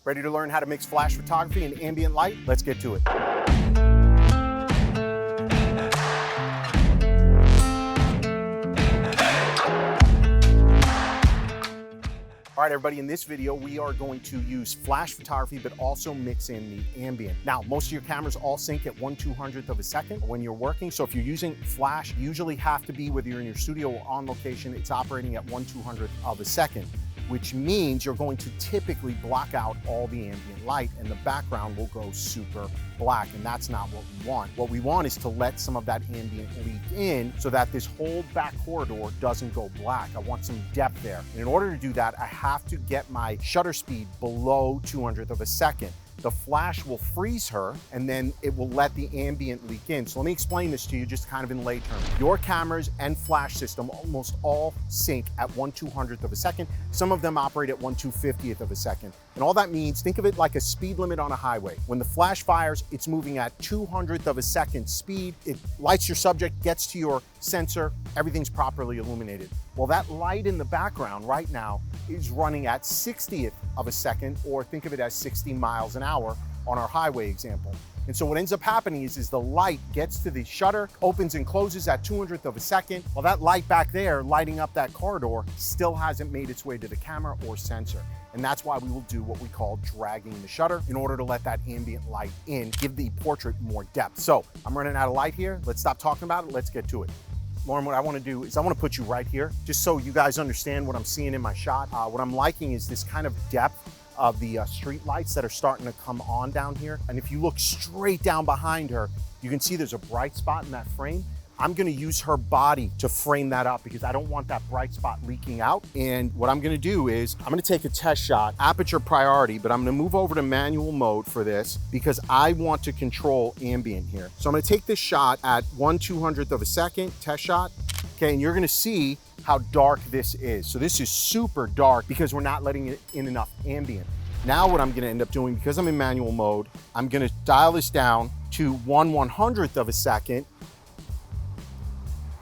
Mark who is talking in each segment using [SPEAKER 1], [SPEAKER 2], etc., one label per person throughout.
[SPEAKER 1] Ready to learn how to mix flash photography and ambient light? Let's get to it. All right, everybody, in this video, we are going to use flash photography, but also mix in the ambient. Now, most of your cameras all sync at 1/200th of a second when you're working. So if you're using flash, you usually have to be, whether you're in your studio or on location, it's operating at 1/200th of a second, which means you're going to typically block out all the ambient light and the background will go super black, and that's not what we want. What we want is to let some of that ambient leak in so that this whole back corridor doesn't go black. I want some depth there. And in order to do that, I have to get my shutter speed below 200th of a second. The flash will freeze her and then it will let the ambient leak in. So let me explain this to you just kind of in lay terms. Your cameras and flash system almost all sync at 1/200th of a second. Some of them operate at 1/250th of a second. And all that means, think of it like a speed limit on a highway. When the flash fires, it's moving at 200th of a second speed. It lights your subject, gets to your sensor, everything's properly illuminated. Well, that light in the background right now is running at 60th of a second, or think of it as 60 miles an hour on our highway example. And so what ends up happening is the light gets to the shutter, opens and closes at 200th of a second. Well, that light back there lighting up that corridor still hasn't made its way to the camera or sensor. And that's why we will do what we call dragging the shutter in order to let that ambient light in, give the portrait more depth. So I'm running out of light here. Let's stop talking about it. Let's get to it. Lauren, what I want to do is I want to put you right here, just so you guys understand what I'm seeing in my shot. What I'm liking is this kind of depth of the street lights that are starting to come on down here. And if you look straight down behind her, you can see there's a bright spot in that frame. I'm gonna use her body to frame that up because I don't want that bright spot leaking out. And what I'm gonna do is I'm gonna take a test shot, aperture priority, but I'm gonna move over to manual mode for this because I want to control ambient here. So I'm gonna take this shot at 1/200th of a second, test shot. Okay, and you're gonna see how dark this is. So this is super dark because we're not letting it in enough ambient. Now what I'm gonna end up doing, because I'm in manual mode, I'm gonna dial this down to 1/100th of a second.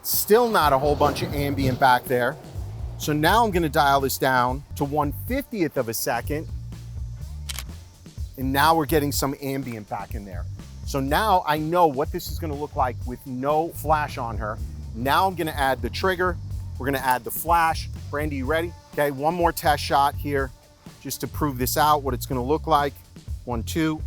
[SPEAKER 1] Still not a whole bunch of ambient back there. So now I'm gonna dial this down to 1/50th of a second. And now we're getting some ambient back in there. So now I know what this is gonna look like with no flash on her. Now I'm gonna add the trigger. We're gonna add the flash. Brandy, you ready? Okay, one more test shot here just to prove this out, what it's gonna look like. 1, 2,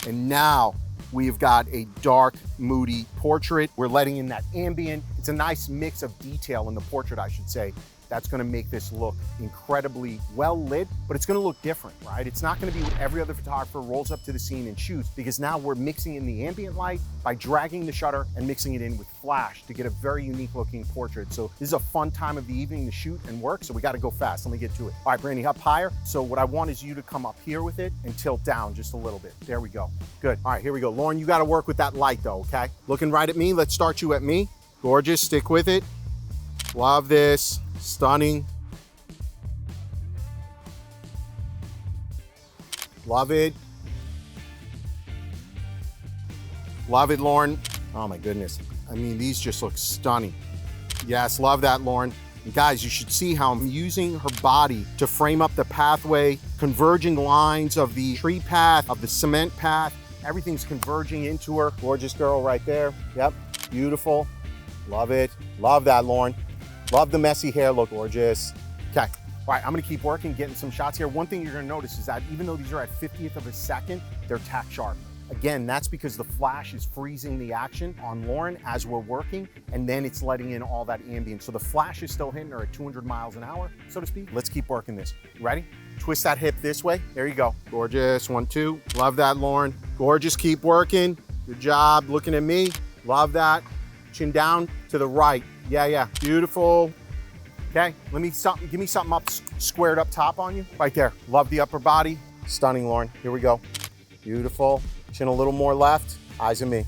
[SPEAKER 1] and now we've got a dark, moody portrait. We're letting in that ambient. It's a nice mix of detail in the portrait, I should say. That's gonna make this look incredibly well lit, but it's gonna look different, right? It's not gonna be what every other photographer rolls up to the scene and shoots, because now we're mixing in the ambient light by dragging the shutter and mixing it in with flash to get a very unique looking portrait. So this is a fun time of the evening to shoot and work, so we gotta go fast. Let me get to it. All right, Brandy, up higher. So what I want is you to come up here with it and tilt down just a little bit. There we go. Good. All right, here we go. Lauren, you gotta work with that light though, okay? Looking right at me. Let's start you at me. Gorgeous, stick with it. Love this. Stunning. Love it. Love it, Lauren. Oh my goodness. I mean, these just look stunning. Yes, love that, Lauren. And guys, you should see how I'm using her body to frame up the pathway, converging lines of the tree path, of the cement path. Everything's converging into her. Gorgeous girl right there. Yep, beautiful. Love it. Love that, Lauren. Love the messy hair look, gorgeous. Okay, all right, I'm gonna keep working, getting some shots here. One thing you're gonna notice is that even though these are at 50th of a second, they're tack sharp. Again, that's because the flash is freezing the action on Lauren as we're working, and then it's letting in all that ambient. So the flash is still hitting her at 200 miles an hour, so to speak. Let's keep working this. You ready? Twist that hip this way. There you go. Gorgeous, 1, 2. Love that, Lauren. Gorgeous, keep working. Good job, looking at me. Love that. Chin down to the right. Yeah, beautiful. Okay, give me something up, squared up top on you. Right there, love the upper body. Stunning, Lauren, here we go. Beautiful, chin a little more left, eyes on me.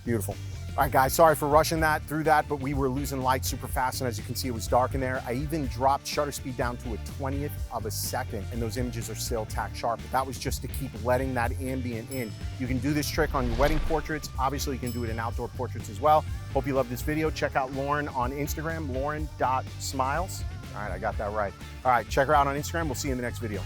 [SPEAKER 1] Beautiful. All right, guys, sorry for rushing through that, but we were losing light super fast, and as you can see, it was dark in there. I even dropped shutter speed down to a 20th of a second, and those images are still tack sharp, but that was just to keep letting that ambient in. You can do this trick on your wedding portraits. Obviously, you can do it in outdoor portraits as well. Hope you love this video. Check out Lauren on Instagram, lauren.smiles. All right, I got that right. All right, check her out on Instagram. We'll see you in the next video.